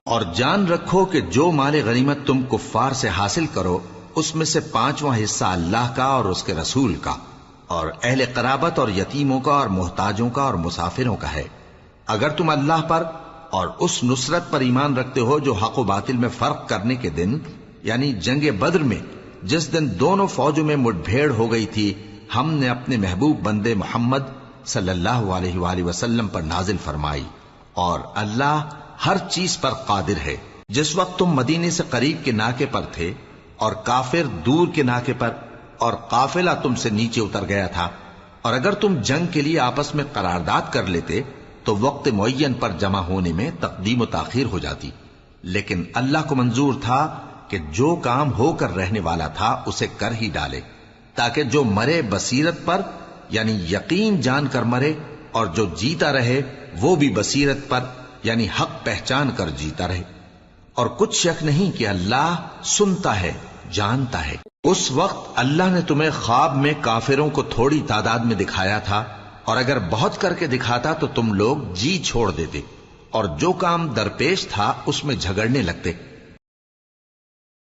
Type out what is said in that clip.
اور جان رکھو کہ جو مال غنیمت تم کفار سے حاصل کرو اس میں سے 5واں حصہ اللہ کا اور اس کے رسول کا اور اہل قرابت اور یتیموں کا اور محتاجوں کا اور مسافروں کا ہے، اگر تم اللہ پر اور اس نصرت پر ایمان رکھتے ہو جو حق و باطل میں فرق کرنے کے دن یعنی جنگ بدر میں جس دن دونوں فوجوں میں مٹ بھیڑ ہو گئی تھی ہم نے اپنے محبوب بندے محمد صلی اللہ علیہ وآلہ وسلم پر نازل فرمائی، اور اللہ ہر چیز پر قادر ہے۔ جس وقت تم مدینے سے قریب کے ناکے پر تھے اور کافر دور کے ناکے پر اور قافلہ تم سے نیچے اتر گیا تھا، اور اگر تم جنگ کے لیے آپس میں قرارداد کر لیتے تو وقت معین پر جمع ہونے میں تقدیم و تاخیر ہو جاتی، لیکن اللہ کو منظور تھا کہ جو کام ہو کر رہنے والا تھا اسے کر ہی ڈالے، تاکہ جو مرے بصیرت پر یعنی یقین جان کر مرے، اور جو جیتا رہے وہ بھی بصیرت پر یعنی حق پہچان کر جیتا رہے۔ اور کچھ شک نہیں کہ اللہ سنتا ہے، جانتا ہے۔ اس وقت اللہ نے تمہیں خواب میں کافروں کو تھوڑی تعداد میں دکھایا تھا، اور اگر بہت کر کے دکھاتا تو تم لوگ جی چھوڑ دیتے اور جو کام درپیش تھا اس میں جھگڑنے لگتے۔